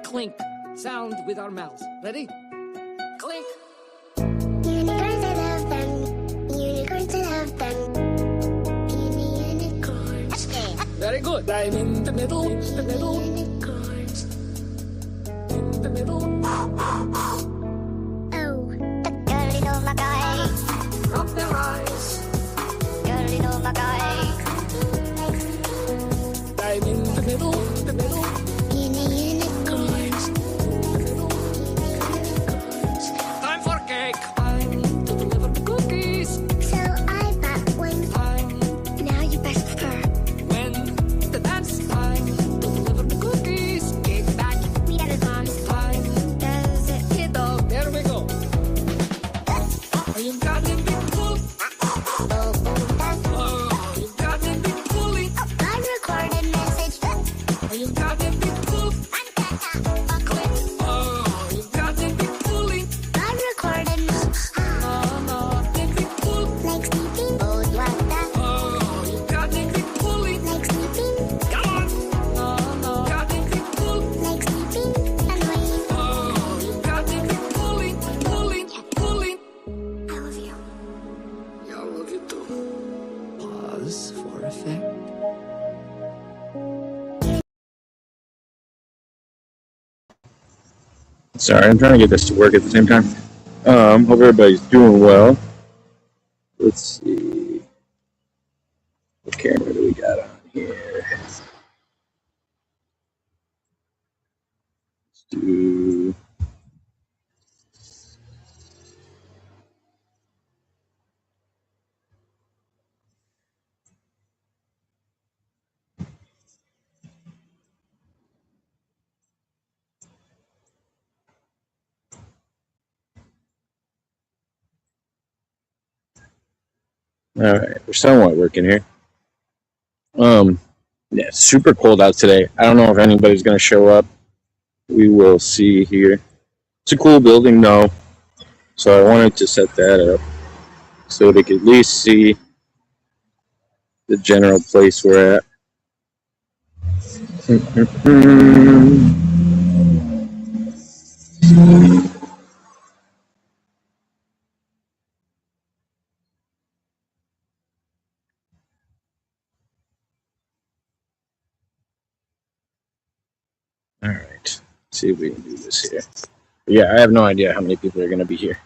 clink sound with our mouths. Ready? Clink. Unicorns, I love them. Unicorns, I love them. Unicorns. Very good. I'm in the middle. The middle. Unicorns. In the middle. Oh, the girl in all my guys. Rub their eyes. Girl in all my guys. I'm in the middle. The middle. Unicorns. Unicorns. Time for cake. Time to deliver the cookies. So I bought one. Time. Now you best prefer. When the dance time to deliver the cookies. Get back. We got his mom's. Time. Does it? Get up. There we go. Are you got it big pull? Oh, you got it big pulling. Unrecorded message. Are you got it big pull? Click. Oh, you got it big pulling. Unrecorded message. No, the big pull. Like sleeping. Oh, you want that? Oh, you got it big pulling. Like sleeping. Come on. No, got it big pull. Like sleeping. Annoying. Oh, you got it big pulling. Pulling. Pulling. I love you. Yeah, I love you too. Pause for effect. Sorry, I'm trying to get this to work at the same time. Hope everybody's doing well. Let's see. What camera do we got on here? Let's do. All right, we're somewhat working here. Yeah, it's super cold out today. I don't know if anybody's gonna show up. We will see here. It's a cool building though, so I wanted to set that up so they could at least see the general place we're at. All right, see if we can do this here. Yeah, I have no idea how many people are going to be here.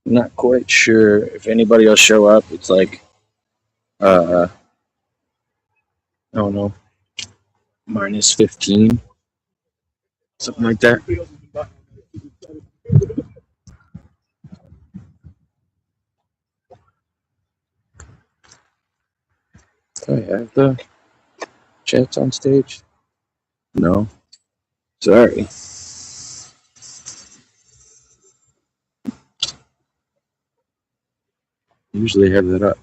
I'm not quite sure if anybody will show up. It's like, I don't know, minus 15, something like that. Do I have the chats on stage? No. Sorry. Usually have that up.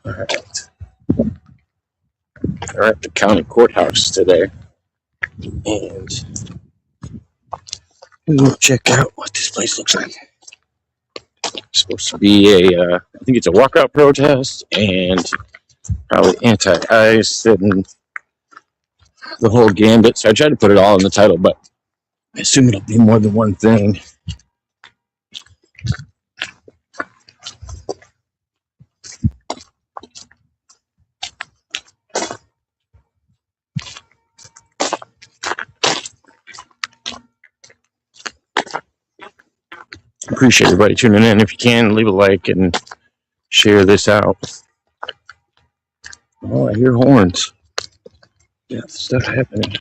All right. We're at the county courthouse today, and we'll check out what this place looks like. It's supposed to be I think it's a walkout protest, and probably anti-ICE and the whole gambit. So I tried to put it all in the title, but I assume it'll be more than one thing. Appreciate everybody tuning in. If you can, leave a like and share this out. Oh, I hear horns. Yeah, stuff happening.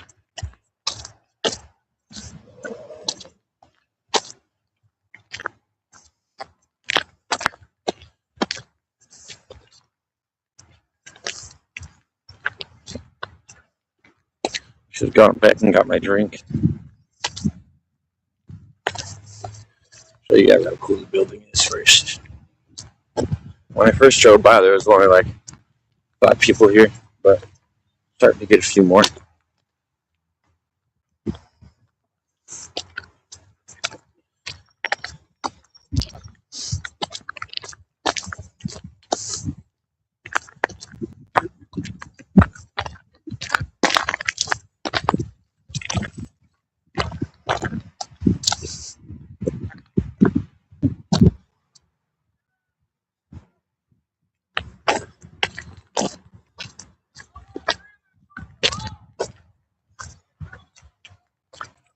Should have gone back and got my drink. Show you guys how cool the building is first. When I first drove by, there was only like 5 people here, but starting to get a few more.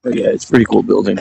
But yeah, it's a pretty cool building.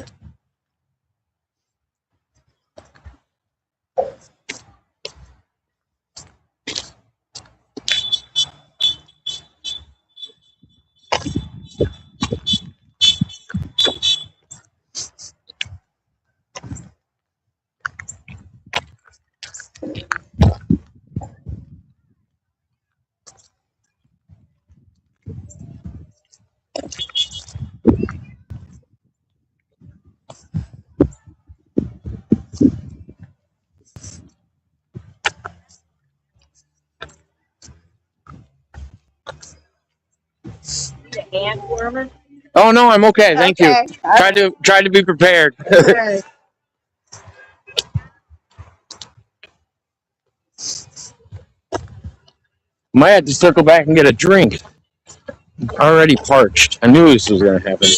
Hand warmer? Oh no, I'm okay. Thank you. Okay. Tried to be prepared. Okay. Might have to circle back and get a drink. Already parched. I knew this was gonna happen.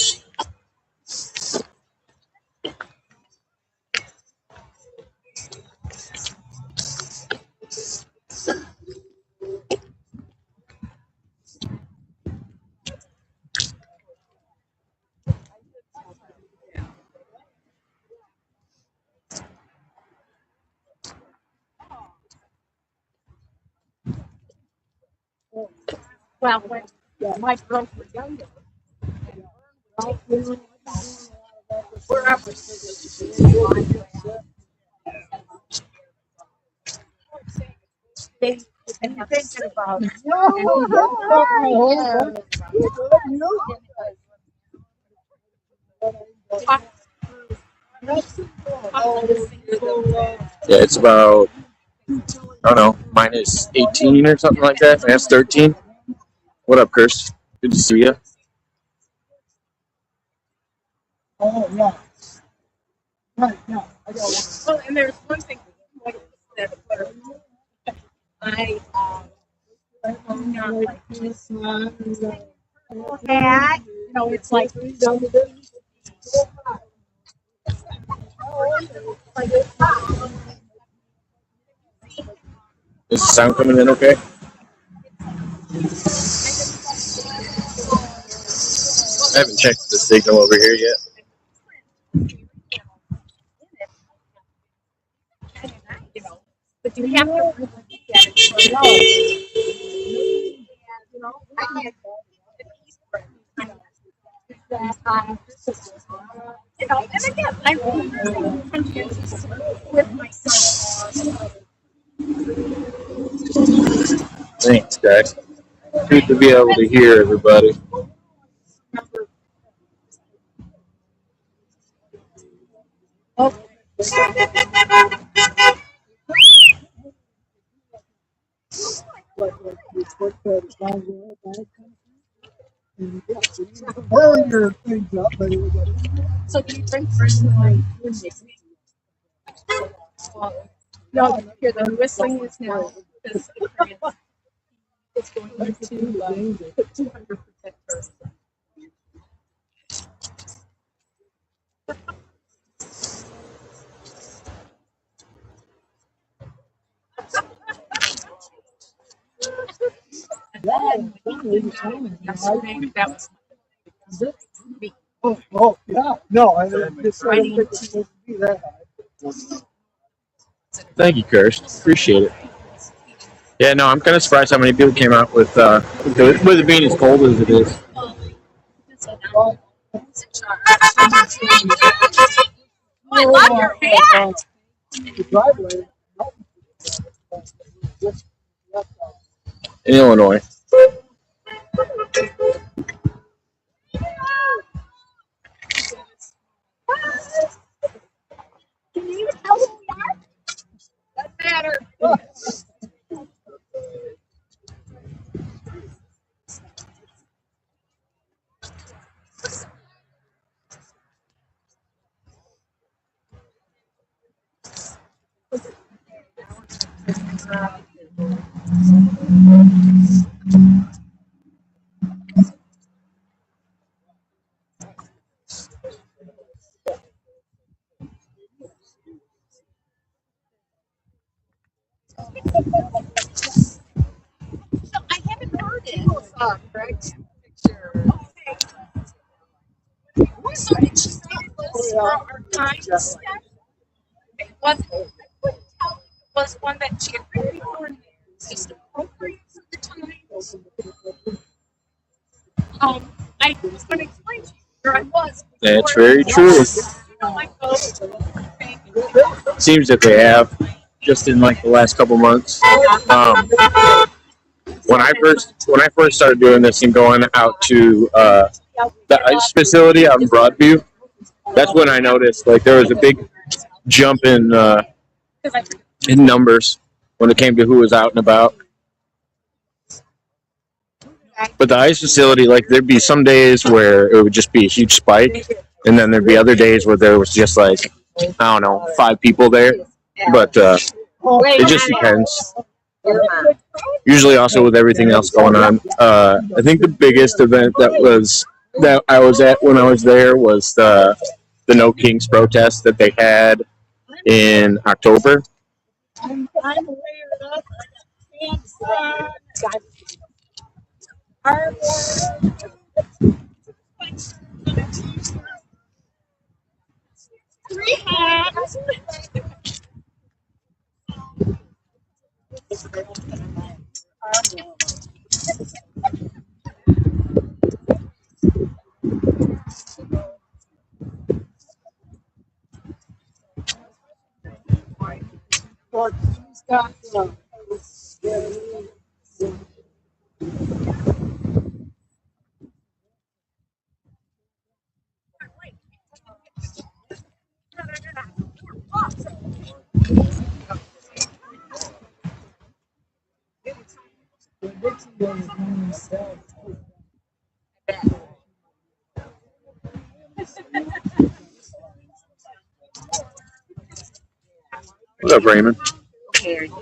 Well, when my girls were younger, we're up they and you're thinking about Yeah, it's about, I don't know, minus 18 or something like that. Minus 13. What up, Chris? Good to see you. Oh, yeah. Right, yeah. I got one. well, and there's one thing that I not like this hat. You know, it's like Is the sound coming in okay? I haven't checked the signal over here yet. you know, but you have to really look at it for you know, I can't you know, and again, I'm really conscious with myself. Thanks, guys. Good to be able to hear everybody. Burn your things up, but it was So do you drink personally? No, here the whistling is now because it's going to put 200% first. That was oh, yeah. No, I just I didn't think it was supposed to be that high. Thank you, Kirst. Appreciate it. Yeah, no, I'm kind of surprised how many people came out with it being as cold as it is. Oh, I love your hat. The driveway. In Illinois. Can you tell who we are? Doesn't matter. So I haven't heard it. Correct. Picture. Okay. What Was one that she had written before and it's appropriate for the times. I was going to explain to you where I was. That's very true. Seems that they have just in like the last couple months. When I first started doing this and going out to the ice facility out in Broadview, that's when I noticed like there was a big jump in numbers when it came to who was out and about. But the ice facility, like there'd be some days where it would just be a huge spike, and then there'd be other days where there was just like, I don't know, 5 people there. But it just depends. Usually also with everything else going on. I think the biggest event that I was at when I was there was the No Kings protest that they had in October. What's up, Raymond? Okay, are you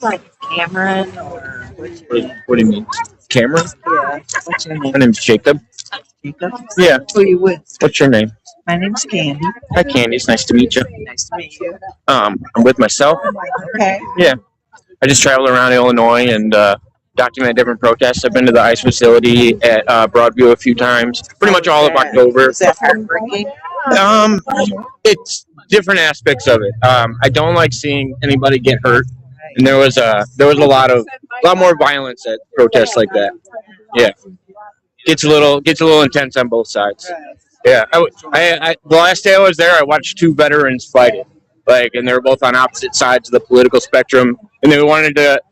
like Cameron or What do you mean? Cameron? yeah? What's your name? My name's Jacob. Jacob? Yeah. Who you with? What's your name? My name's Candy. Hi, Candy. It's nice to meet you. Nice to meet you. I'm with myself. Okay. Yeah. I just travel around Illinois and document different protests. I've been to the ice facility at Broadview a few times. Pretty much all of October. Is that heartbreaking? It's different aspects of it. I don't like seeing anybody get hurt, and there was a lot more violence at protests like that. Yeah, gets a little intense on both sides. Yeah, I the last day I was there, I watched 2 veterans fighting, and they were both on opposite sides of the political spectrum, and they wanted to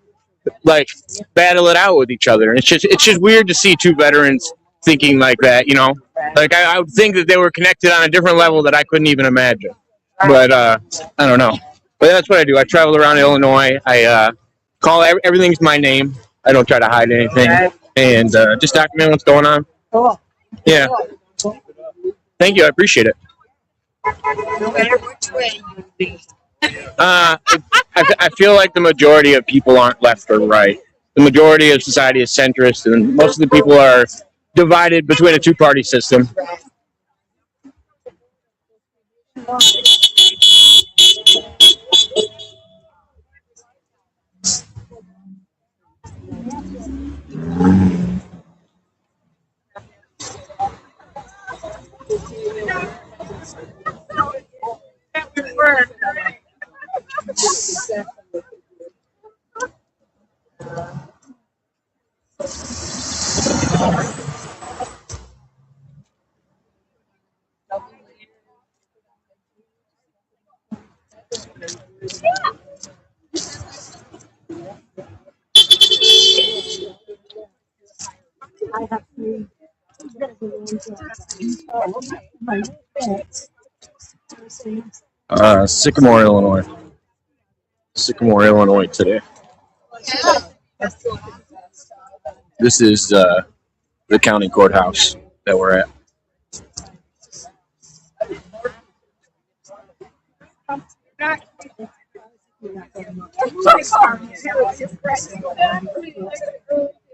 battle it out with each other. And it's just weird to see 2 veterans thinking like that, you know. I would think that they were connected on a different level that I couldn't even imagine. But I don't know. But that's what I do. I travel around Illinois. I call everything's my name. I don't try to hide anything, and just document what's going on. Cool. Yeah. Thank you. I appreciate it. No matter which way you be. I feel like the majority of people aren't left or right. The majority of society is centrist, and most of the people are divided between a 2-party system. Sycamore, Illinois. Sycamore, Illinois today. This is the county courthouse that we're at.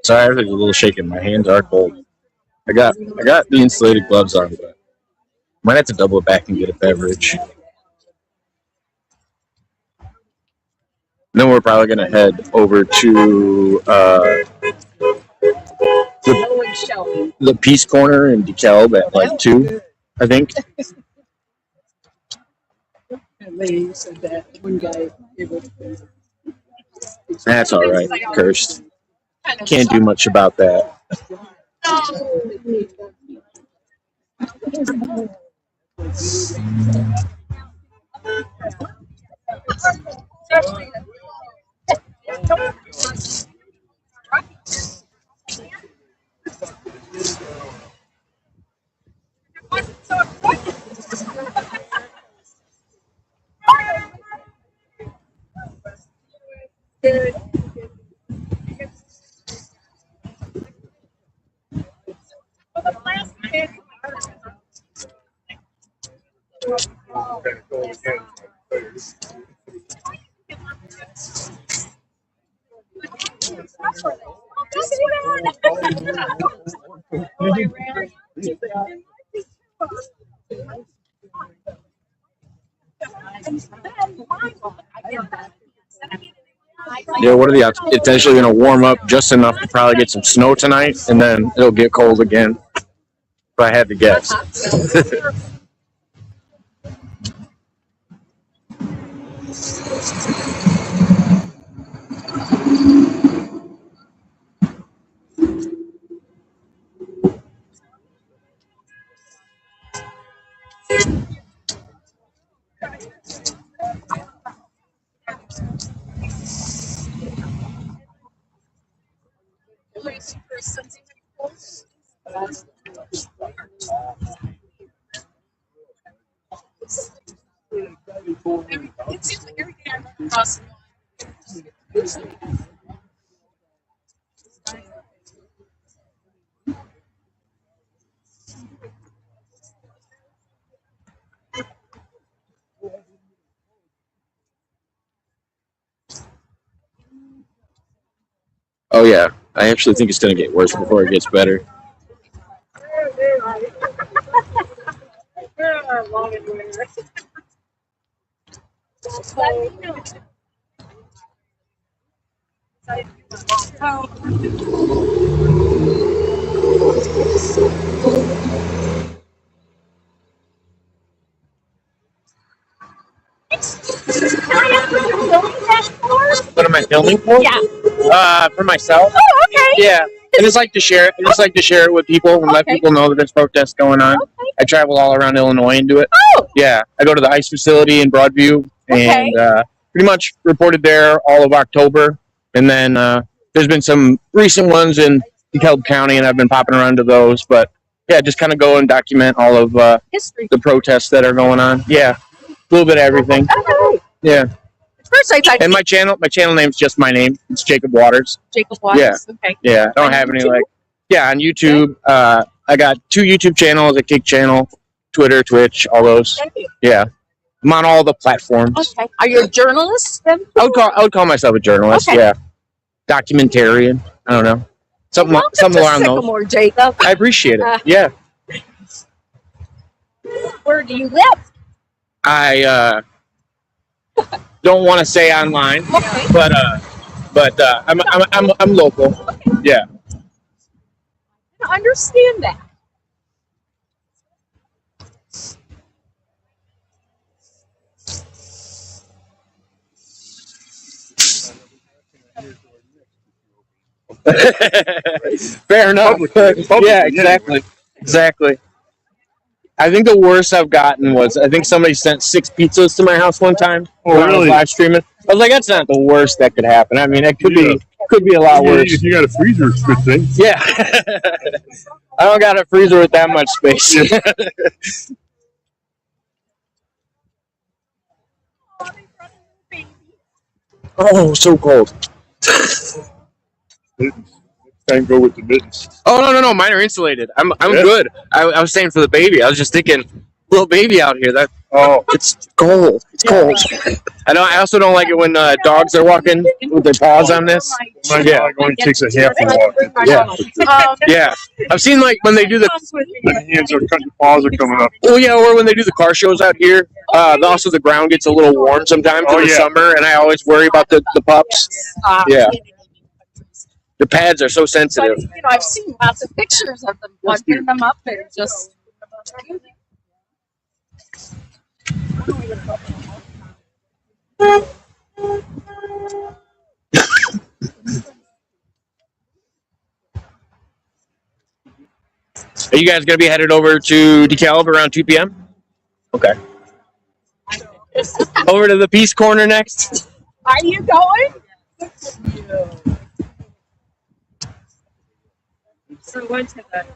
Sorry, I was a little shaking. My hands are cold. I got the insulated gloves on, but might have to double it back and get a beverage. Then we're probably gonna head over to the Peace Corner in DeKalb at 2. I think. And they said that one guy gave us. That's all right. Cursed. Can't do much about that. Yeah, what are the odds? It's actually going to warm up just enough to probably get some snow tonight, and then it'll get cold again. If I had to guess. It seems like every day I run across. Oh, yeah. I actually think it's going to get worse before it gets better. What am I filming for? Yeah. For myself. Oh, okay. Yeah. I just like to share it. I just like to share it with people and let people know that there's protests going on. Okay. I travel all around Illinois and do it. Oh. Yeah. I go to the ICE facility in Broadview and pretty much reported there all of October. And then there's been some recent ones in DeKalb County, and I've been popping around to those. But yeah, just kind of go and document all of History. the protests that are going on. Yeah. A little bit of everything. Okay. Yeah. First, I thought And my channel name's just my name. It's Jacob Waters. Jacob Waters. Yeah. Okay. Yeah, I don't have any YouTube? on YouTube. I got 2 YouTube channels, a Kick channel, Twitter, Twitch, all those. Thank you. Yeah, I'm on all the platforms. Okay. Are you a journalist then? I would call myself a journalist. Okay. Yeah, documentarian. I don't know, something Welcome along to those. Sycamore, Jacob. I appreciate it. Yeah, Where do you live? I don't want to say online, Okay. but I'm local. Yeah. I understand that. Fair enough. Yeah, exactly. I think the worst I've gotten was I think somebody sent 6 pizzas to my house one time. Oh, when I was really? live streaming. I was like, that's not the worst that could happen. I mean, it could be a lot worse. If you got a freezer, it's a good thing. Yeah. I don't got a freezer with that much space. Oh, so cold. Can't go with the mittens. Oh no, mine are insulated. I'm Yeah. good. I was saying for the baby. I was just thinking, little baby out here. It's cold. It's cold. I also don't like it when dogs are walking with their paws on this. My dog only takes a half a walk. Yeah. I've seen like when they do the My hands are cutting, paws are coming up. or when they do the car shows out here. Also the ground gets a little warm sometimes in the summer, and I always worry about the pups. Yeah. The pads are so sensitive. But, I've seen lots of pictures of them punching them up and just. Are you guys gonna be headed over to DeKalb around 2 p.m.? Okay. Over to the Peace Corner next. Are you going? So went to the.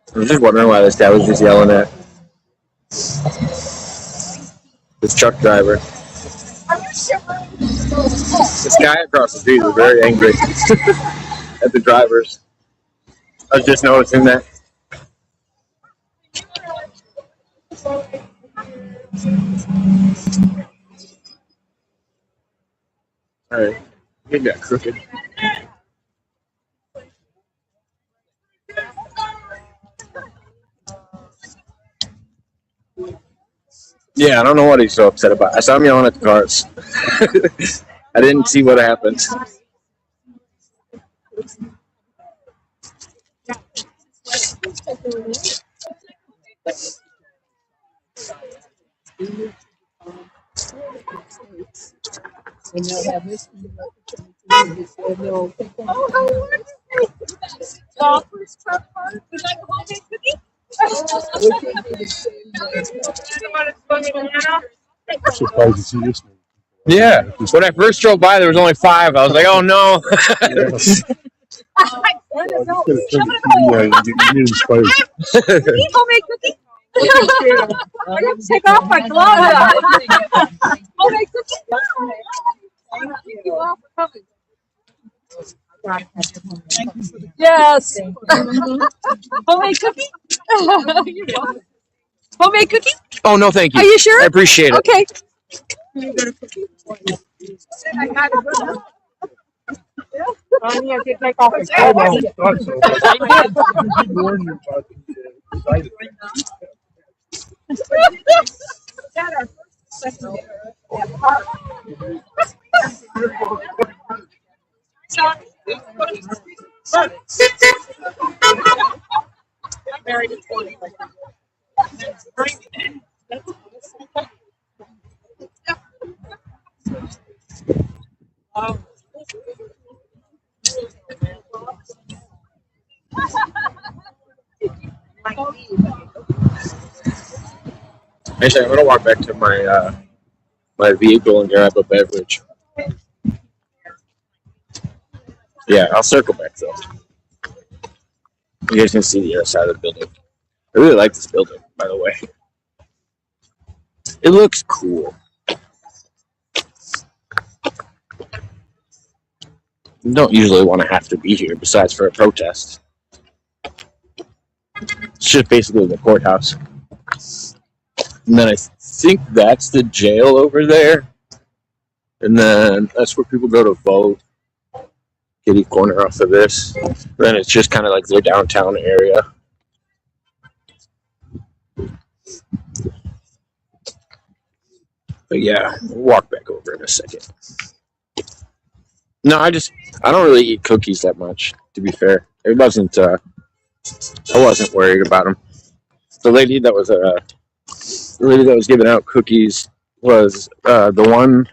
I was just wondering why this guy was just yelling at this truck driver. This guy across the street was very angry at the drivers. I was just noticing that. Alright, he got crooked. Yeah, I don't know what he's so upset about. I saw him yelling at the cars. I didn't see what happened. And they'll have this. And they'll take Golfers truck park. Would I go home and cookie? I'm surprised to see this one. Yeah, when I first drove by, there was only 5. I was like, oh no. Homemade cookie? I got to take off my gloves. Homemade cookie? Thank you all for coming. Yes. Homemade cookie? Homemade cookie? Oh no, thank you. Are you sure? I appreciate it. Okay. You have to take off his I know, thought so. I did warn you about the Actually, I'm gonna walk back to my my vehicle and grab a beverage. Yeah, I'll circle back though. You guys can see the other side of the building. I really like this building, by the way. It looks cool. You don't usually want to have to be here besides for a protest. It's just basically the courthouse. And then I think that's the jail over there. And then that's where people go to vote. Kitty corner off of this. Then it's just kind of like their downtown area. But yeah, we'll walk back over in a second. No, I don't really eat cookies that much, to be fair. I wasn't worried about them. The lady that was giving out cookies was the one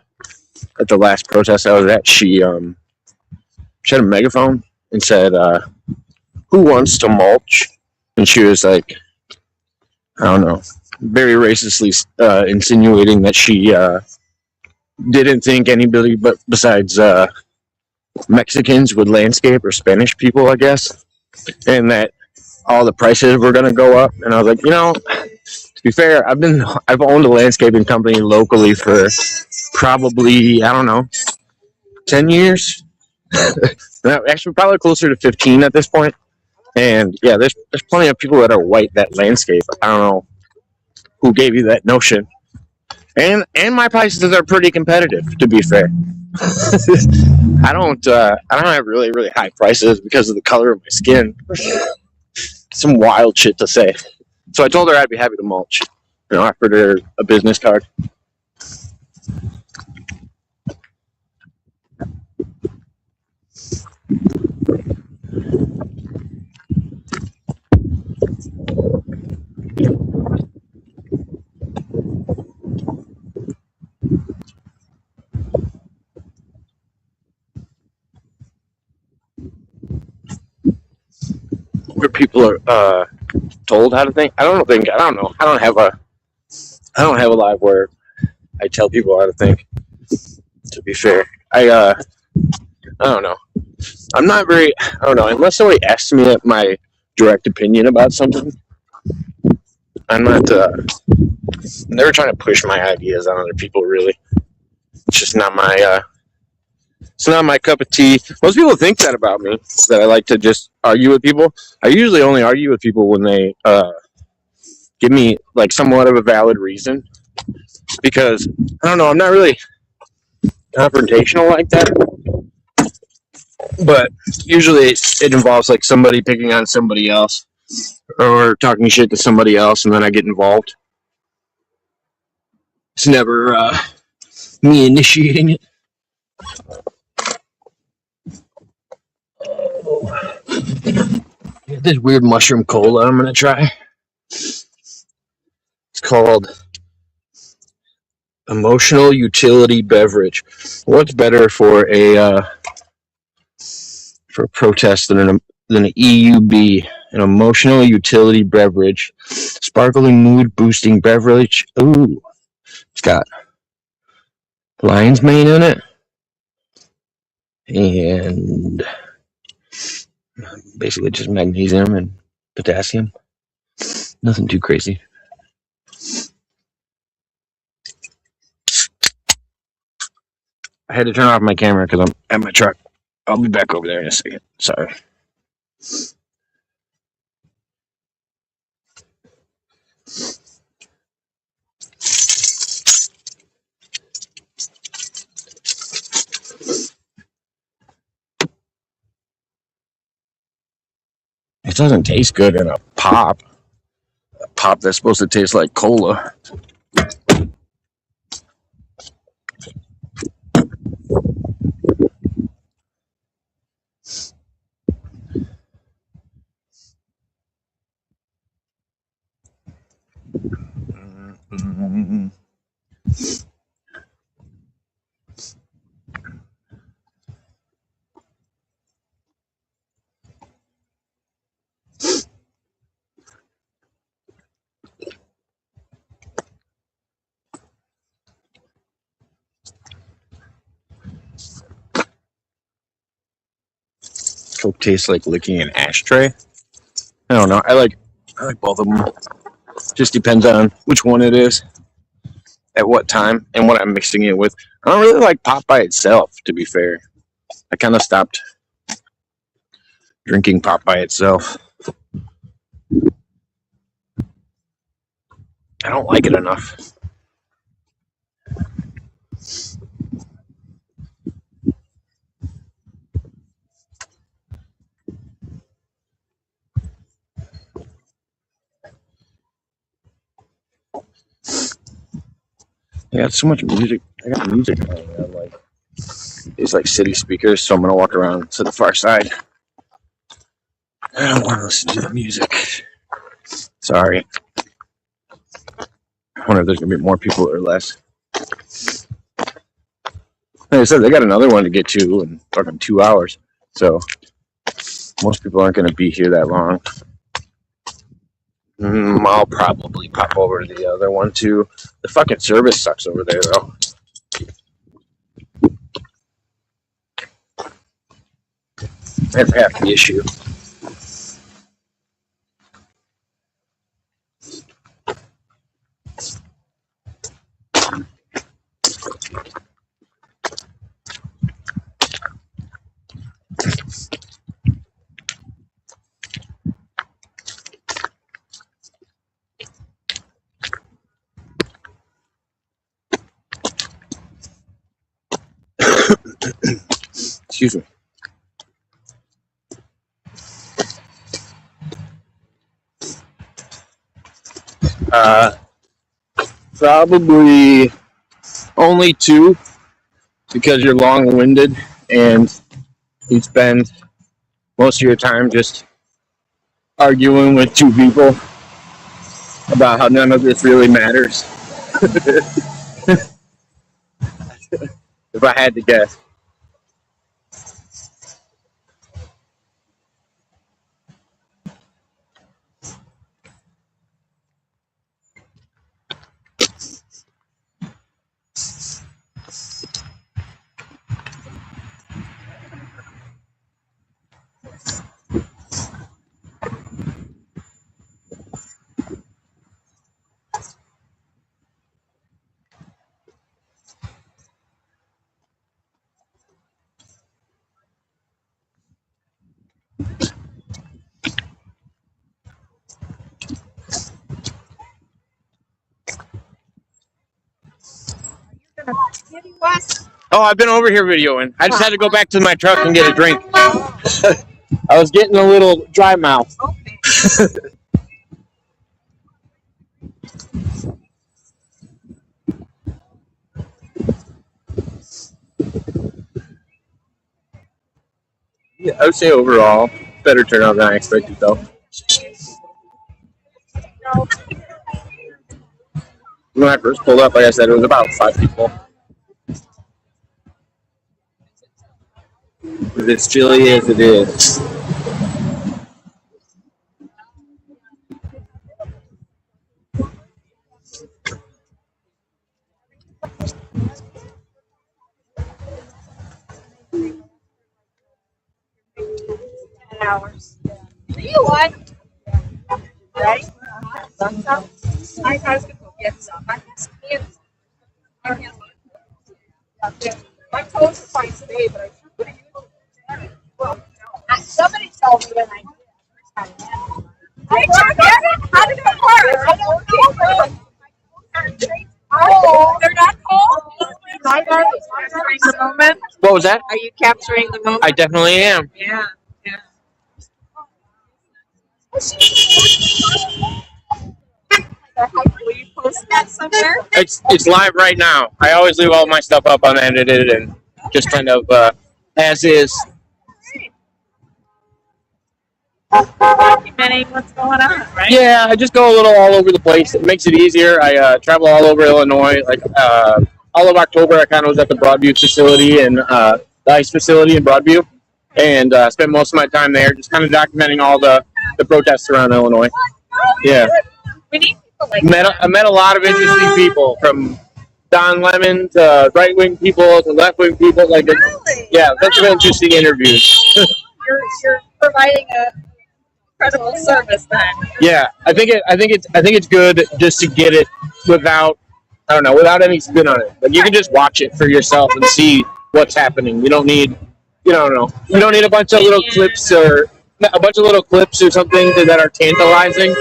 at the last protest I was at. She had a megaphone and said, "Who wants to mulch?" And she was like, I don't know, very racistly insinuating that she didn't think anybody but besides Mexicans would landscape, or Spanish people, I guess, and that all the prices were going to go up. And I was like, to be fair, I've owned a landscaping company locally for probably, I don't know, 10 years. Actually, probably closer to 15 at this point. And yeah, there's plenty of people that are white that landscape. I don't know who gave you that notion. And my prices are pretty competitive, to be fair. I don't have really really high prices because of the color of my skin. Some wild shit to say. So I told her I'd be happy to mulch. You know, I offered her a business card. Where people are told how to think. I don't know. I don't have a life where I tell people how to think. To be fair, I don't know. I'm not very. I don't know. Unless somebody asks me my direct opinion about something, I'm not. Never trying to push my ideas on other people. Really, it's just not my. It's not my cup of tea. Most people think that about me. That I like to just argue with people. I usually only argue with people when they give me like somewhat of a valid reason. Because I don't know. I'm not really confrontational like that. But usually it involves like somebody picking on somebody else or talking shit to somebody else, and then I get involved. It's never me initiating it. Oh. This weird mushroom cola I'm gonna try. It's called Emotional Utility Beverage. What's better for a protest than an EUB, an emotional utility beverage, sparkling mood boosting beverage. Ooh, it's got lion's mane in it, and basically just magnesium and potassium. Nothing too crazy. I had to turn off my camera because I'm at my truck. I'll be back over there in a second. Sorry. It doesn't taste good in a pop. A pop that's supposed to taste like cola. Coke tastes like licking an ashtray. I don't know. I like both of them. Just depends on which one it is, at what time, and what I'm mixing it with. I don't really like pop by itself, to be fair. I kind of stopped drinking pop by itself. I don't like it enough. I got so much music. I got music on like these like city speakers, so I'm gonna walk around to the far side. I don't want to listen to the music. Sorry. I wonder if there's gonna be more people or less. Like I said, they got another one to get to in fucking 2 hours, so most people aren't gonna be here that long. I'll probably pop over to the other one too. The fucking service sucks over there though. That's half the issue. Excuse me. Probably only 2 because you're long-winded and you spend most of your time just arguing with 2 people about how none of this really matters. If I had to guess. Oh, I've been over here videoing. I just had to go back to my truck and get a drink. I was getting a little dry mouth. Yeah, I would say overall, better turnout than I expected, though. When I first pulled up, like I said, it was about 5 people. It's as chilly as it is. Hours. Do you want? Right? I guys can go get some. I guess kids. My clothes are fine today, but I sure could have used it. Well, somebody told me that I did. How did it work? I don't know. Oh, they're not cold? Are you capturing the moment? What was that? Are you capturing the moment? I definitely am. Yeah. Will you post that somewhere? It's live right now. I always leave all my stuff up unedited and just kind of as is. Documenting what's going on, right? Yeah, I just go a little all over the place. It makes it easier. I travel all over Illinois. Like all of October, I kind of was at the Broadview facility and the ICE facility in Broadview, and spent most of my time there, just kind of documenting all the protests around Illinois. Yeah. We need people like I met a lot of interesting people, from Don Lemon to right-wing people to left-wing people. Like, really? Yeah, that's been interesting interviews. You're providing a credible service then. Yeah, I think it's good just to get it without any spin on it. Like, you can just watch it for yourself and see what's happening. You don't need, you don't need a bunch of little clips or something that are tantalizing.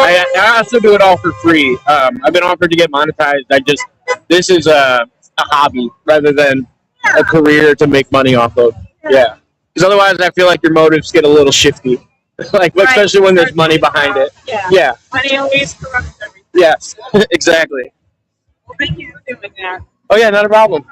I also do it all for free. I've been offered to get monetized. This is a hobby rather than a career to make money off of. Yeah, because otherwise I feel like your motives get a little shifty. Like, right. Especially when there's money behind it. Yeah. Money always corrupts everything. Yes, exactly. Well, thank you for doing that. Oh yeah, not a problem.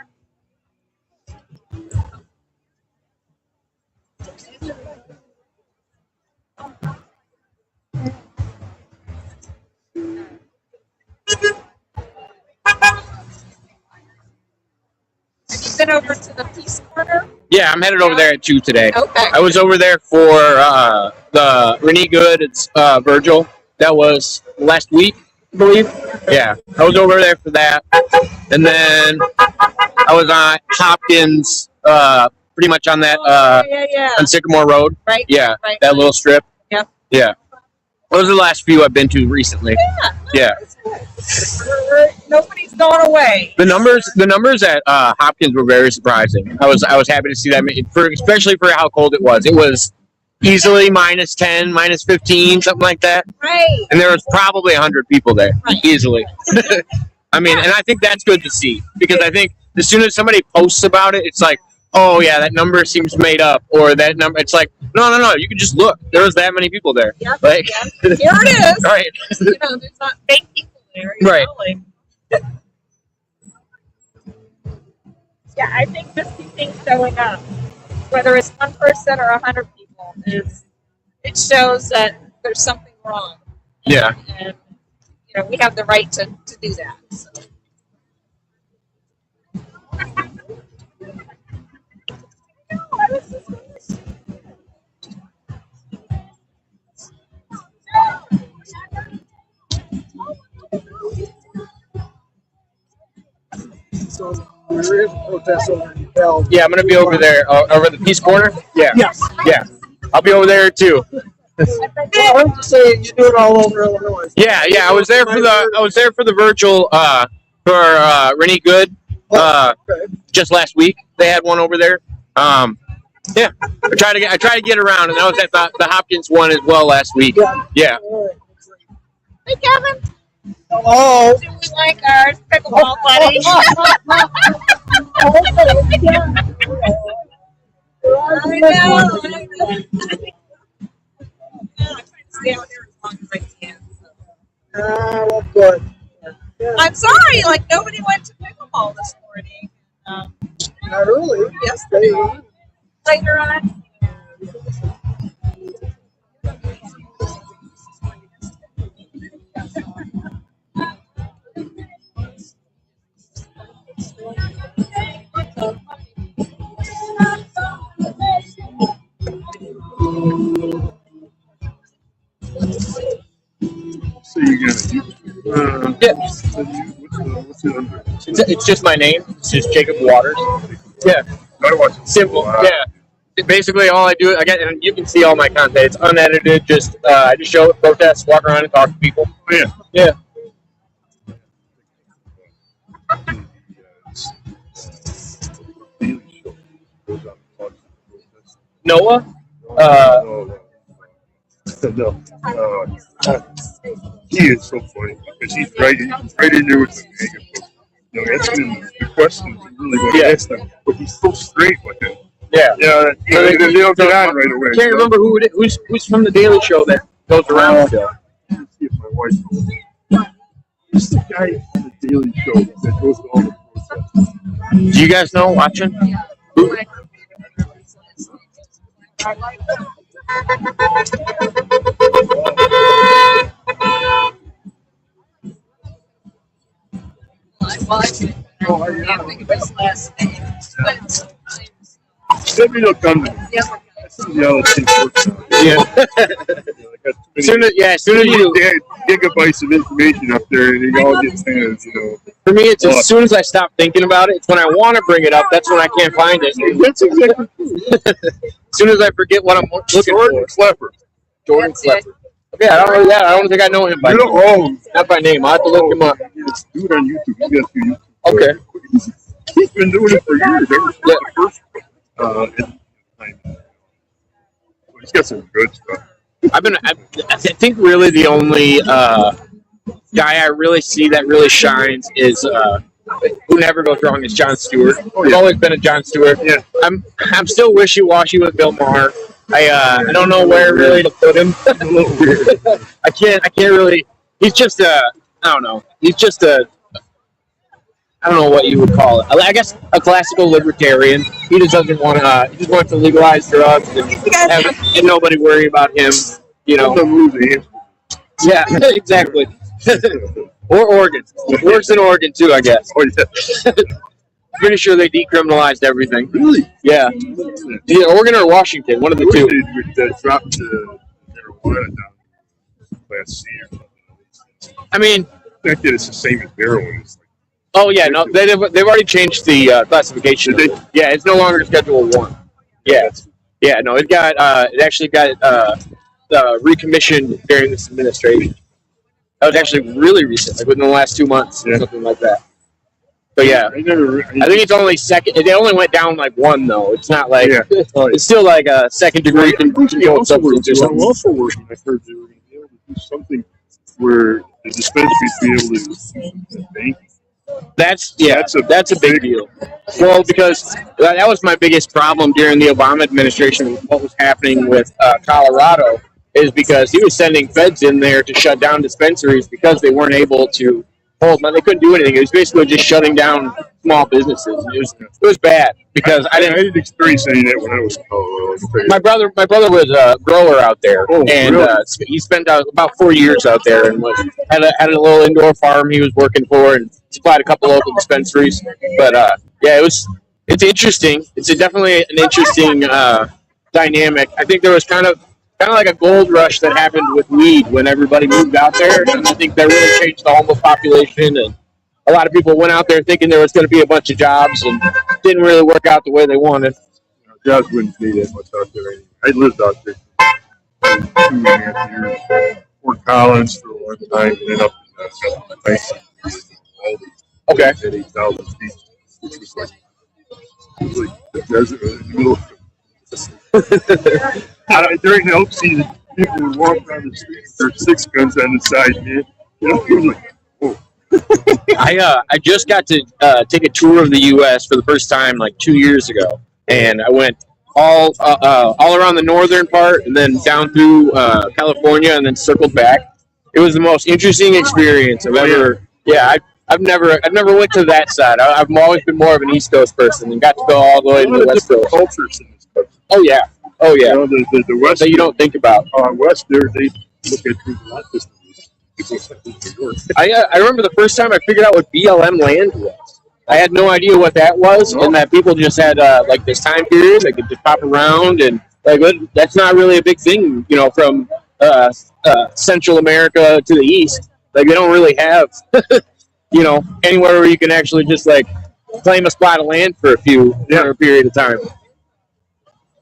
Have you been over to the Peace Corner? Yeah, I'm headed over there at 2 today. Okay. I was over there for the Renee Good. It's Virgil. That was last week, I believe. Yeah, I was over there for that, and then I was on Hopkins, pretty much on that on Sycamore Road. Right. Yeah, right. That little strip. Yep. Yeah. Those are the last few I've been to recently. Yeah. Nobody's going away. The numbers at Hopkins were very surprising. I was happy to see that, especially for how cold it was. It was easily -10, -15, something like that. Right. And there was probably 100 people there, easily. I mean, and I think that's good to see, because I think as soon as somebody posts about it, it's like, oh yeah, that number seems made up, or that number. It's like, no. You can just look. There was that many people there. Yep, Like, Here it is. right. You know, there's not fake people there. You Right. know, like. Yeah, I think just the thing showing up, whether it's one person or 100 people, it shows that there's something wrong. Yeah. And you know, we have the right to do that. So. So there is a protest over in Bell. Yeah, I'm gonna be over there, over the Peace Corner. Yeah. Yes. Yeah. I'll be over there too. Well, I heard you say you do it all over Illinois. Yeah. I was there for the virtual for Renee Good just last week. They had one over there. Yeah. I try to get around, and I was at the Hopkins one as well last week. Yeah. Hey, Kevin. Oh. Do we like our pickleball buddies? I know. I'm trying to stay out here as long as I can. Well, good. I'm sorry, like nobody went to pickleball this morning. Not early. Yes, they later on. So you're gonna Yeah. what's it under? It's just my name. It's just Jacob Waters. Yeah. I watch it. Simple. Yeah. Basically, all I do, and you can see all my content. It's unedited. Just I just show up, protest, walk around, and talk to people. Oh, yeah. Yeah. Noah. No. He is so funny because he's right in there with the negative. You know, asking the questions you really want to ask them, but he's so straight with it. Yeah. Yeah, they don't get on right away. I can't remember who's from the Daily Show that goes around. Let's see if my wife knows. It's the guy on the Daily Show that goes to all the protests. Do you guys know watching? Who? I think of his last name. But, Maybe they'll come to me. yeah. That's the other thing works out. Yeah. As soon as you. Gigabytes of information up there, and it all gets hands, you know. For me, it's as soon as I stop thinking about it. It's when I want to bring it up. That's when I can't find it. That's exactly As soon as I forget what I'm looking Jordan for. Klepper. Jordan That's it. Klepper. Okay, I don't know that. I don't think I know him by You name. don't Not by name. I have to look him up. Just do it on YouTube. You got to YouTube. Okay. He's been doing it for years. Ever since the first. He's got some good stuff. I think really the only guy I really see that really shines is who never goes wrong is Jon Stewart. I've always been a Jon Stewart. Yeah. I'm still wishy-washy with Bill Maher. I don't know where really to put him. It's a little weird. I can't really. He's just I don't know. He's just I don't know what you would call it. I guess a classical libertarian. He just doesn't want to. He just wants to legalize drugs and nobody worry about him. You know. Yeah, exactly. Or Oregon. Worse in Oregon too, I guess. Oh, yeah. Pretty sure they decriminalized everything. Really? Yeah. Either Oregon or Washington, one of the two. They dropped the marijuana down last year. I mean, The fact that it's the same as heroin is like, oh yeah, no, they've already changed the classification. Did they? Yeah, it's no longer Schedule 1. Yeah, no, it actually got recommissioned during this administration. That was actually really recent, like within the last 2 months, or something like that. But yeah, I think it's only second. They only went down like 1 though. It's not like it's still like a second degree controlled substance or something. Also working, I heard they were going to be able to do something where the dispensaries be able to bank That's That's a big deal. Well, because that was my biggest problem during the Obama administration. What was happening with Colorado is because he was sending feds in there to shut down dispensaries because they weren't able to hold. They couldn't do anything. It was basically just shutting down small businesses. It was bad because I didn't experience any of that when I was in Colorado. my brother was a grower out there, Oh, and really? he spent about 4 years out there and had a little indoor farm he was working for and supplied a couple local dispensaries. But yeah, it's interesting. It's definitely an interesting dynamic. I think there was kind of like a gold rush that happened with weed when everybody moved out there, and I think that really changed the homeless population. And a lot of people went out there thinking there was going to be a bunch of jobs, and didn't really work out the way they wanted. Jobs wouldn't be that much out there anyway. I lived out there for 2.5 years. Fort Collins for a long time, and then up in Okay. at 8,000 feet, which was like the desert in the middle of during the oak season, people would walk down the street with their 6 guns on the side, man. You know, it was like, oh. I just got to take a tour of the U.S. for the first time like 2 years ago, and I went all around the northern part, and then down through California, and then circled back. It was the most interesting experience I've ever. Yeah, I've never went to that side. I've always been more of an East Coast person, and got to go all the way to the West Coast. Cultures in this country. Oh yeah. You know, the West that you don't think about. West there, they look at things a lot differently. I remember the first time I figured out what BLM land was. I had no idea what that was, and that people just had like this time period they could just pop around, and like that's not really a big thing, you know, from Central America to the east. Like they don't really have, you know, anywhere where you can actually just like claim a spot of land for a period of time.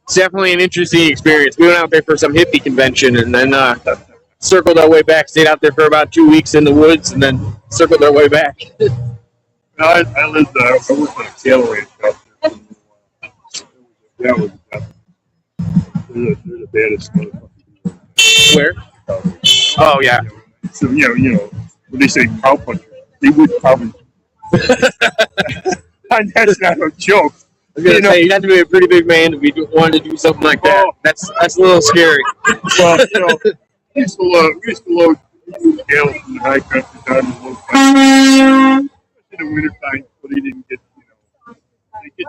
It's definitely an interesting experience. We went out there for some hippie convention, and then circled our way back. Stayed out there for about 2 weeks in the woods, and then circled our way back. I lived. I worked on a cattle ranch out there. That was they're the baddest motherfuckers. Where? Oh yeah. So you know when they say cow puncher, they would probably. And that's not a joke. I was gonna say you'd have to be a pretty big man to be wanting to do something like that. That's a little scary. Well, you know, we used to load cattle from the high country down to the low country in the wintertime, but they didn't get, they get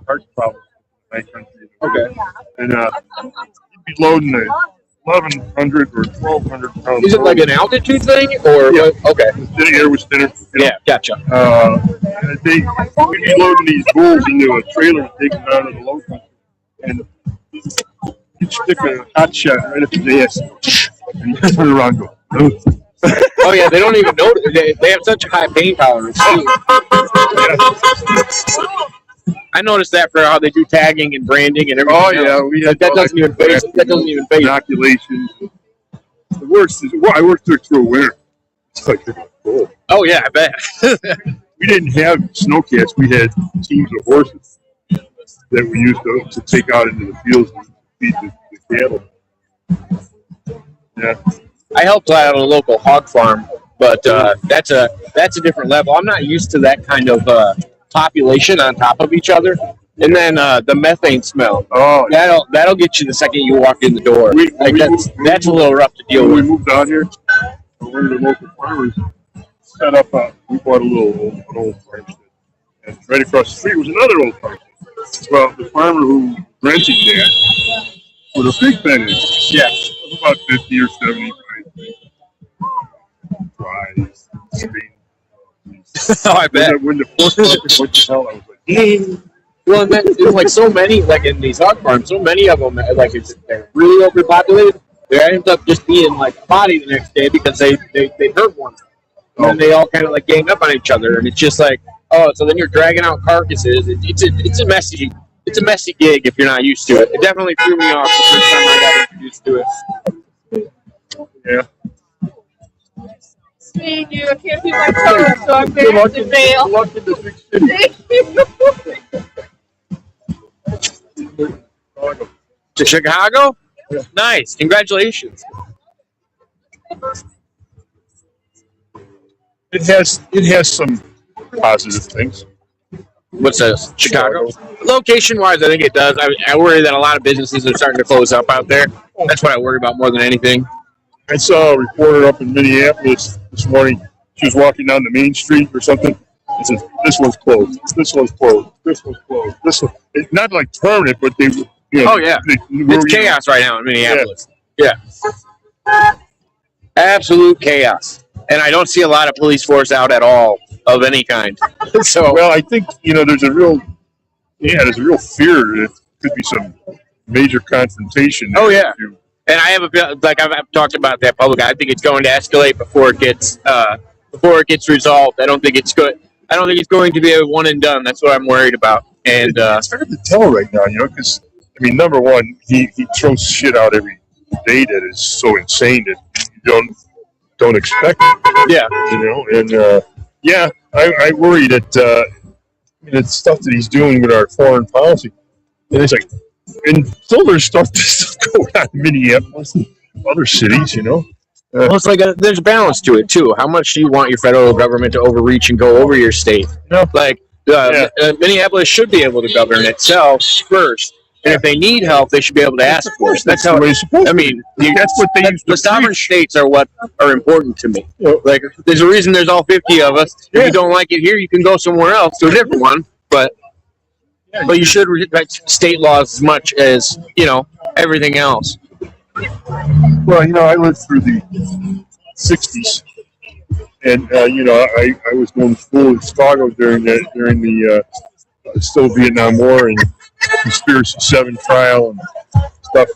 heart problems in the high country. Okay. And you'd be loading a 1,100 or 1,200 pounds. Is it like an altitude thing, or yeah? What? Okay. The air was thinner. Yeah, gotcha. And we'd be loading these bulls into a trailer and take them down to the low country, and you'd stick a hot shot right up his ass, and you turn around and go, "Ugh." Oh yeah, they don't even know. They have such a high pain tolerance. I noticed that for how they do tagging and branding and everything. Oh yeah, we had that doesn't even phase. That doesn't even phase. Inoculations. The worst is, well, I worked there through a winter. It's like, oh. Oh yeah, I bet. We didn't have snowcats. We had teams of horses that we used to take out into the fields and feed the cattle. Yeah. I helped out at a local hog farm, but that's a different level. I'm not used to that kind of population on top of each other. And then the methane smell. Oh, that'll get you the second you walk in the door. That's a little rough to deal when with. we moved out here, one of the local farmers set up we bought an old farmstead. And right across the street was another old farmstead. Well, the farmer who rented that put a pig pen in. Yeah. About 50 or 75. Flies, Oh, I bet. When the fork was what the hell, I was like, Well, and there's like so many, like in these hog farms, so many of them, like they're really overpopulated. They end up just being like a body the next day because they hurt one, and then they all kind of like gang up on each other, and it's just like, oh, so then you're dragging out carcasses. It's a messy gig if you're not used to it. It definitely threw me off the first time I got introduced to it. yeah. Thank you. I can't see my toes, so I'm going to have to bail. Good luck in the big city. To Chicago? Yeah. Nice. Congratulations. It has some positive things. What's this? Chicago? Location-wise, I think it does. I worry that a lot of businesses are starting to close up out there. That's what I worry about more than anything. I saw a reporter up in Minneapolis this morning. She was walking down the main street or something. And says, "This one's closed. This one's closed. This one's closed. This one." It's not like permanent, but they. Oh yeah, it's chaos right now in Minneapolis. Yeah, absolute chaos, and I don't see a lot of police force out at all of any kind. So, well, I think there's a real fear that could be some major confrontation. Oh yeah. And I have I've talked about that publicly. I think it's going to escalate before it gets resolved. I don't think it's good. I don't think it's going to be a one and done. That's what I'm worried about. And it's hard to tell right now, because number one, he throws shit out every day that is so insane that you don't expect it. Yeah. And I worry that it's stuff that he's doing with our foreign policy. And it's like, and still there's stuff that's going on in Minneapolis and other cities, Well, it's like there's a balance to it too. How much do you want your federal government to overreach and go over your state? Minneapolis should be able to govern itself first, and if they need help, they should be able to ask for it. That's how it's supposed. That's what they use. The sovereign states are what are important to me. Like, there's a reason there's all 50 of us. If you don't like it here, you can go somewhere else to a different one. But you should respect state laws as much as everything else. Well, I lived through the 60s, and I was going to school in Chicago during the still Vietnam War and Conspiracy 7 trial and stuff.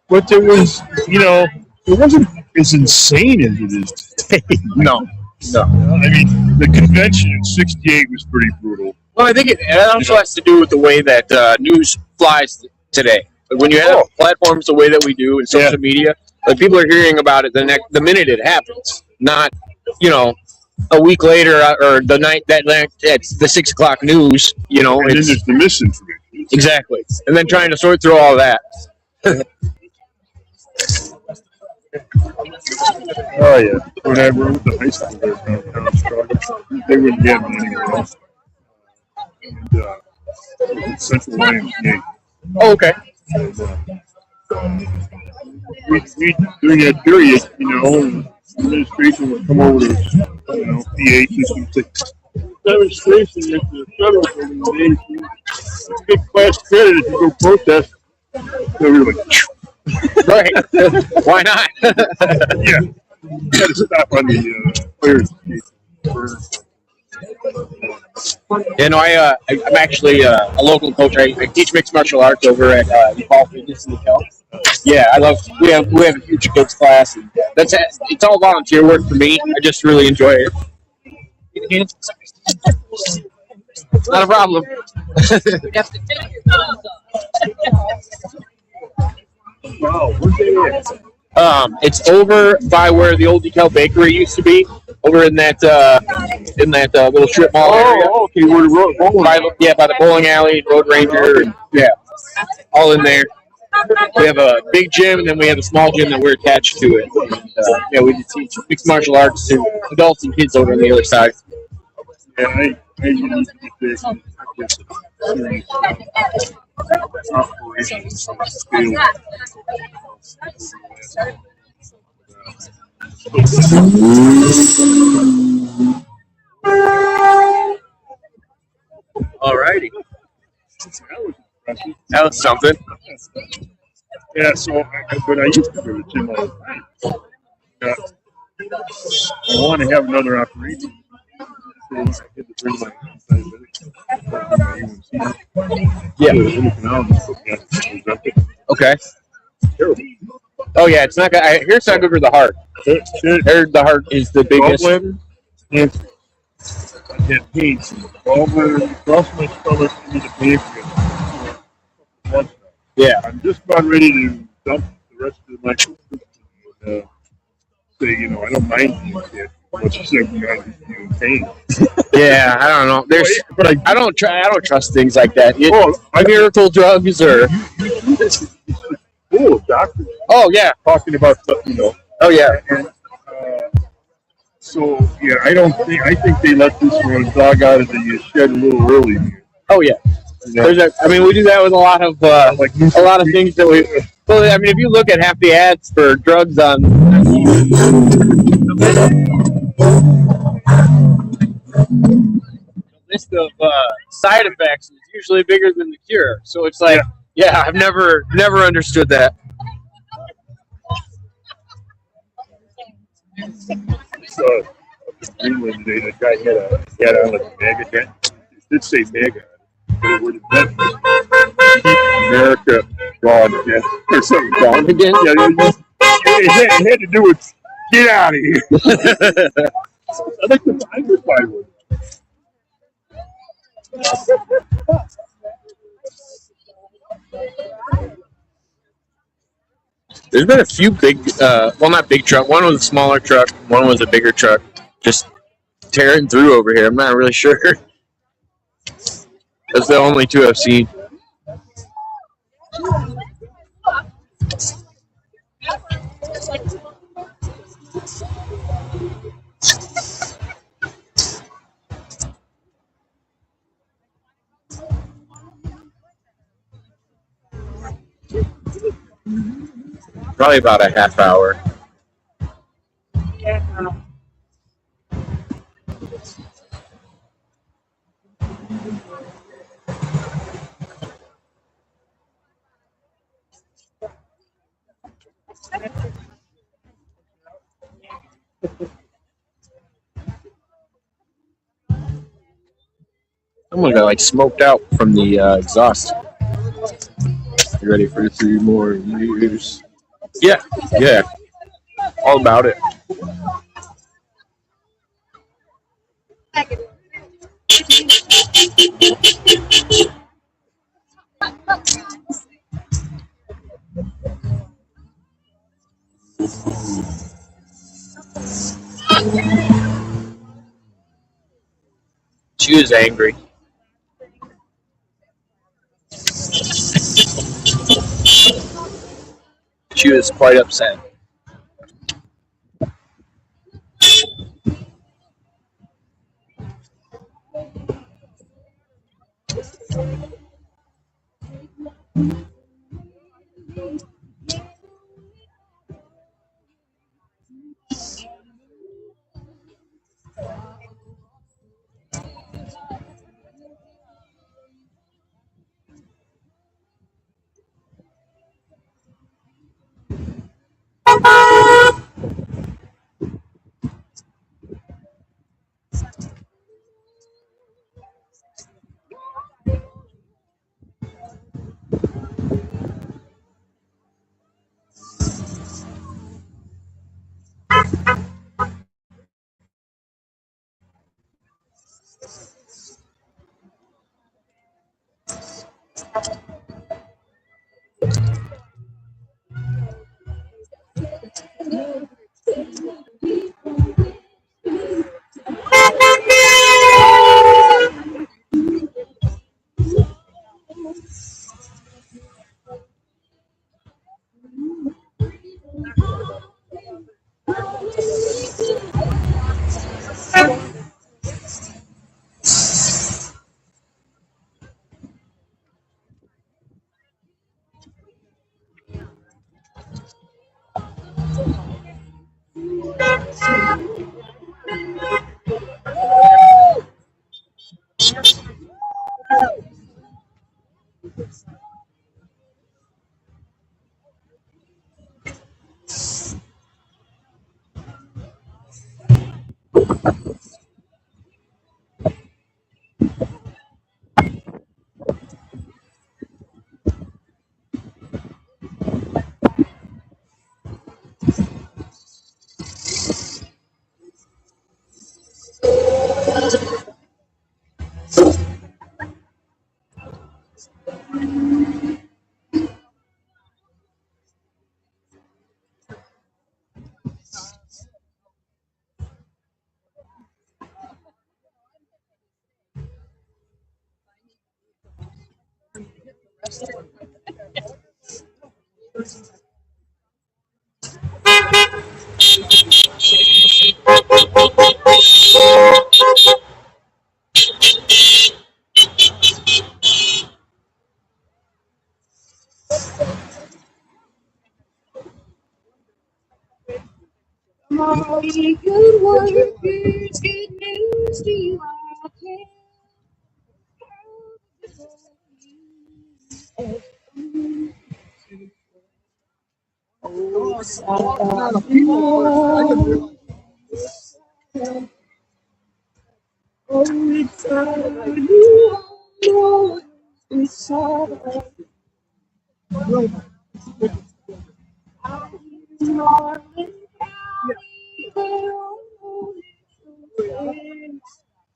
But there was, it wasn't as insane as it is today. No. The convention in '68 was pretty brutal. Well, I think it also has to do with the way that news flies today. Like when you have platforms the way that we do in social media, like people are hearing about it the minute it happens, not a week later or the night it's the 6 o'clock news. And then there's the misinformation. Exactly, and then trying to sort through all that. Oh yeah, when I wrote the high school there downtown Chicago, they wouldn't get me anywhere else. And Central YMCA. Oh, okay. We during that period, administration would come over to, PA system and say, demonstration at the federal building today. Get class credit if you go protest. So we were like, right. Why not? Yeah. You got to stop on the players' station. I'm actually a local coach. I teach mixed martial arts over at Evolve Fitness in Cal. Yeah, we have a huge kids class. And it's all volunteer work for me. I just really enjoy it. Not a problem. Wow, where's they at? It's over by where the old DeKalb Bakery used to be. Over in that little strip mall area. Oh, okay. Where the road? By the bowling alley, Road Ranger, and, all in there. We have a big gym, and then we have a small gym that we're attached to it. And, we teach mixed martial arts to adults and kids over on the other side. Yeah, I need to get this. Operations scale. Alrighty. That was something. Yeah, so but I used to go to the gym all the time. I want to have another operation. So I get to bring my Okay. Oh yeah, it's not good. I hear it's not good for the heart. I heard the heart is the biggest. Cancer. I had pains in the gallbladder, across my stomach, into the pancreas. Yeah. I'm just about ready to dump the rest of my food and say, I don't mind being sick. But you said you have in pain. Yeah, I don't know. But I don't trust things like that. Miracle drugs or. Cool, doctors. Oh yeah, talking about Oh yeah. And So yeah, I think they let this one dog out of the shed a little early. Oh yeah. Yeah. We do that with a lot of things that we. Well, I mean, if you look at half the ads for drugs on the list of side effects is usually bigger than the cure. So it's like, yeah, I've never understood that. So up in Greenland today, the guy had on like a MAGA hat. It did say MAGA, but it would have meant keep America gone again or something. Gone again? Yeah, it had to do with get out of here. I could buy one. There's been a few big, well, not big truck. One was a smaller truck. One was a bigger truck. Just tearing through over here. I'm not really sure. That's the only two I've seen. Probably about a half hour. Someone got like smoked out from the exhaust. You ready for 3 more years? Yeah, yeah. All about it. She was angry. She was quite upset. all you good workers, good news to you I can. Oh, It's not a people person. I can do it. oh, it's all you know. It's all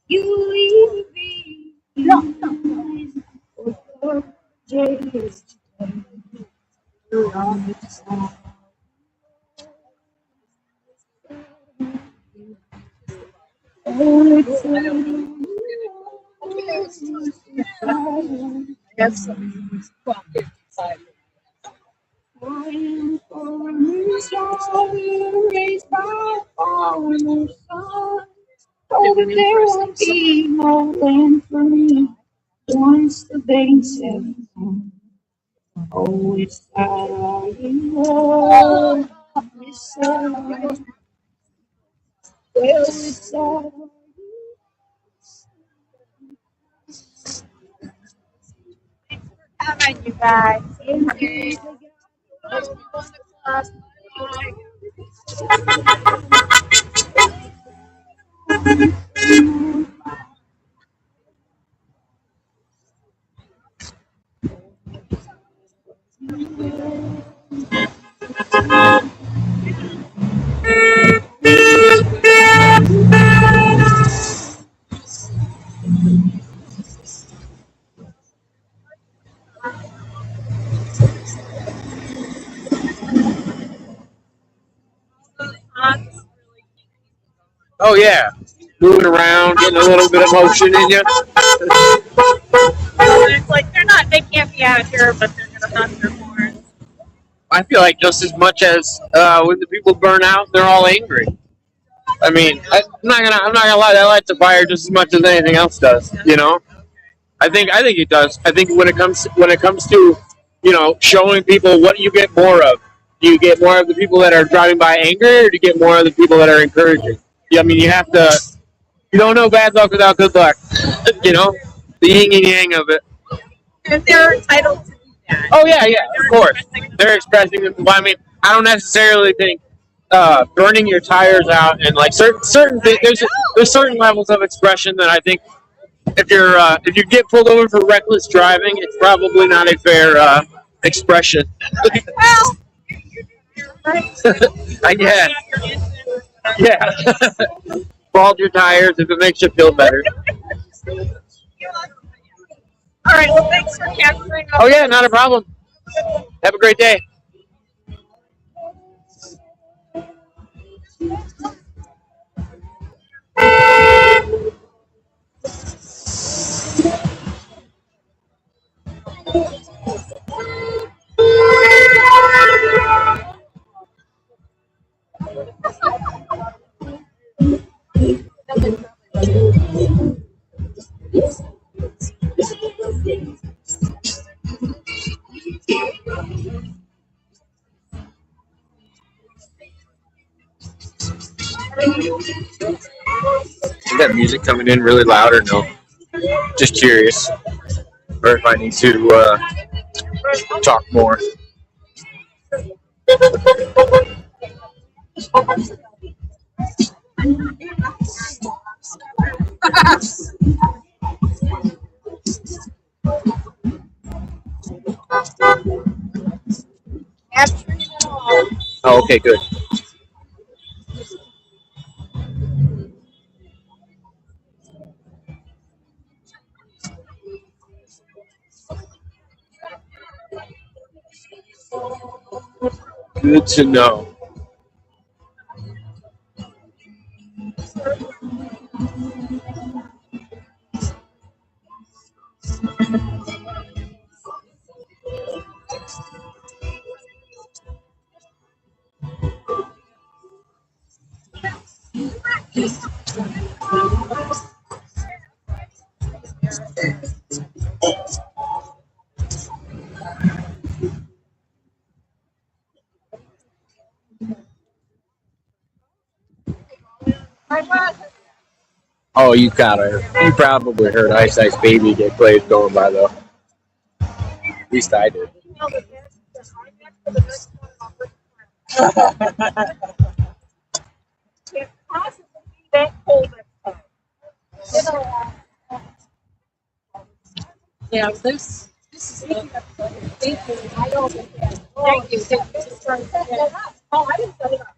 you leave me. Yes. I am farmer's daughter, raised by a farmer's son. Oh, but there won't be no land for me once the base is on. Oh, it's all you love. It's all, well, it's all. Coming, you guys. Thank you. Oh yeah, moving around, getting a little bit of motion in you. It's like they can't be out here, but they're gonna hunt their horns. I feel like just as much as when the people burn out, they're all angry. I mean, I'm not gonna lie, that lights a fire just as much as anything else does. You know, I think it does. I think when it comes to showing people, what do you get more of? Do you get more of the people that are driving by angry, or do you get more of the people that are encouraging? Yeah, I mean, you have to. You don't know bad luck without good luck. You know, the yin and yang of it. And they're entitled to do that. Oh yeah, of course. They're expressing them. Well, I mean, I don't necessarily think burning your tires out and like certain there's certain levels of expression that I think if you get pulled over for reckless driving, it's probably not a fair expression. Well, you're right. I guess. Yeah. Bald your tires if it makes you feel better. All right. Well, thanks for capturing. Oh yeah, not a problem. Have a great day. Is that music coming in really loud or no? Just curious. Or if I need to talk more. Oh, okay, good. Good to know. Oh, you got her. You probably heard Ice Ice Baby get played going by though. At least I did. Can't possibly be that cold next time. Yeah, this is thank you. I know. Thank you. Oh, I didn't set it up.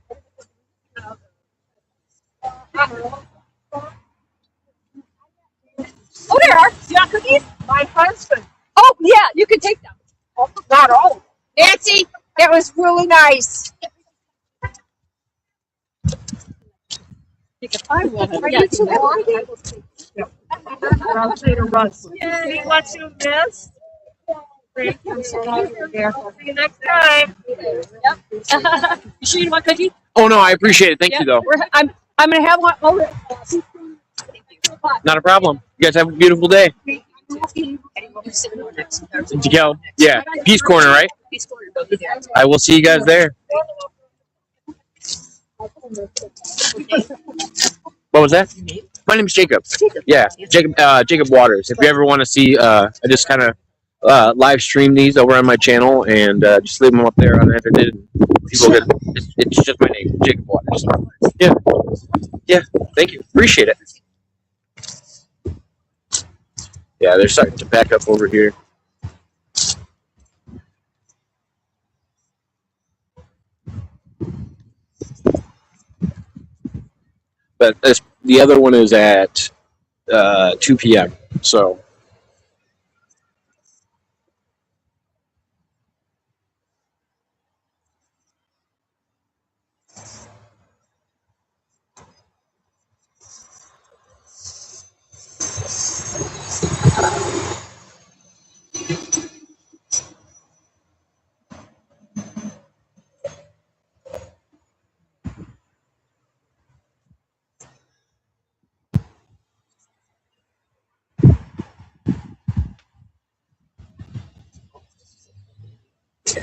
Oh, there are. You got cookies? My husband. Oh, yeah, you can take them. Oh, not all. Nancy, that was really nice. You can find one. Are you too hungry? See what you missed? Great. See you next time. Yep. You sure you want cookie? Oh no, I appreciate it. Thank you though. I'm gonna have one. Oh, Not a problem. You guys have a beautiful day. Did you go? Yeah. Peace Corner, right? I will see you guys there. What was that? My name is Jacob. Yeah, Jacob Waters. If you ever want to see, I just kind of live stream these over on my channel and just leave them up there unedited. People get it's just my name, Jacob Waters. Yeah. Thank you. Appreciate it. Yeah, they're starting to pack up over here. But the other one is at 2 p.m. So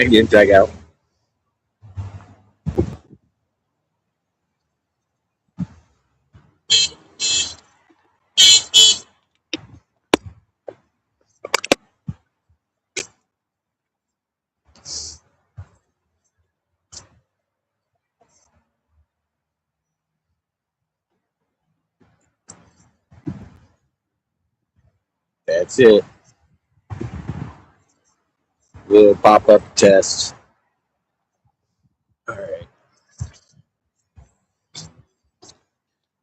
again, tag out. That's it. Little pop-up test. All right.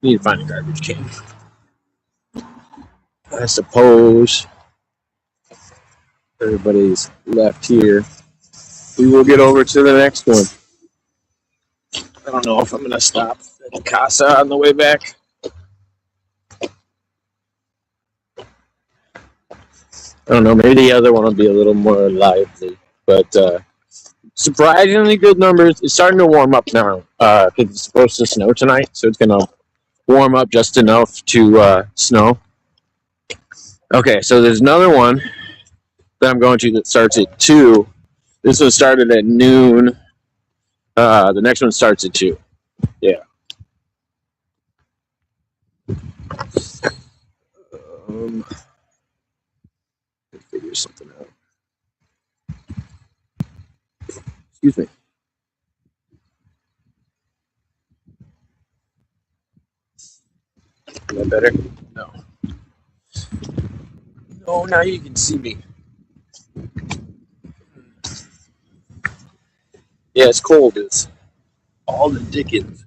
Need to find a garbage can. I suppose everybody's left here. We will get over to the next one. I don't know if I'm going to stop at Casa on the way back. I don't know. Maybe the other one will be a little more lively. But surprisingly good numbers. It's starting to warm up now because it's supposed to snow tonight. So it's going to warm up just enough to snow. Okay, so there's another one that I'm going to that starts at 2. This one started at noon. The next one starts at 2. Yeah. Figure something out. Excuse me. Is that better? No. No, now you can see me. Yeah, it's cold. It's all the dickens.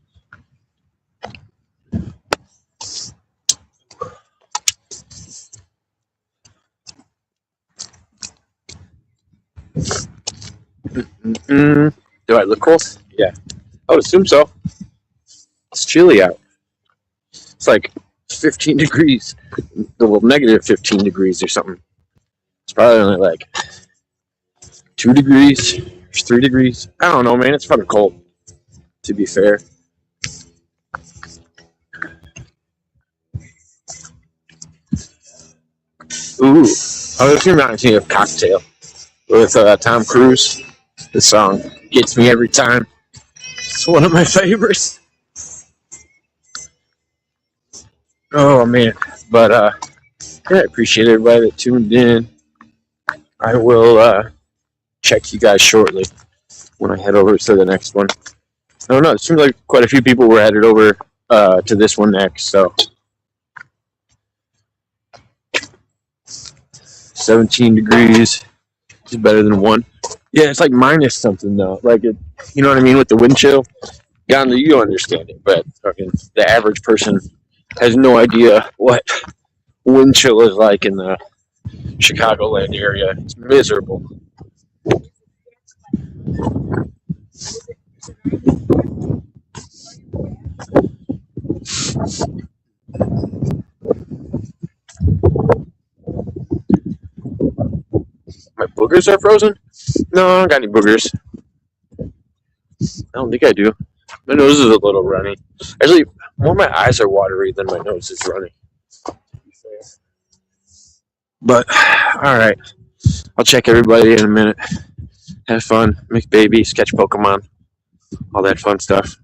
Do I look cold? Yeah. I would assume so. It's chilly out. It's like 15 degrees. Well, negative 15 degrees or something. It's probably only like 2 degrees, 3 degrees. I don't know, man. It's fucking cold, to be fair. Ooh. Oh, this reminds me of Cocktail with Tom Cruise. This song gets me every time. It's one of my favorites. Oh man, but yeah, I appreciate everybody that tuned in. I will check you guys shortly when I head over to the next one. I don't know. It seems like quite a few people were headed over to this one next. So 17 degrees is better than 1. Yeah, it's like minus something though. Like it, you know what I mean with the wind chill. Ghana, you understand it, but fucking the average person has no idea what wind chill is like in the Chicagoland area. It's miserable. My boogers are frozen? No, I don't got any boogers. I don't think I do. My nose is a little runny. Actually, more my eyes are watery than my nose is runny. But, alright. I'll check everybody in a minute. Have fun. Make babies, catch Pokemon. All that fun stuff.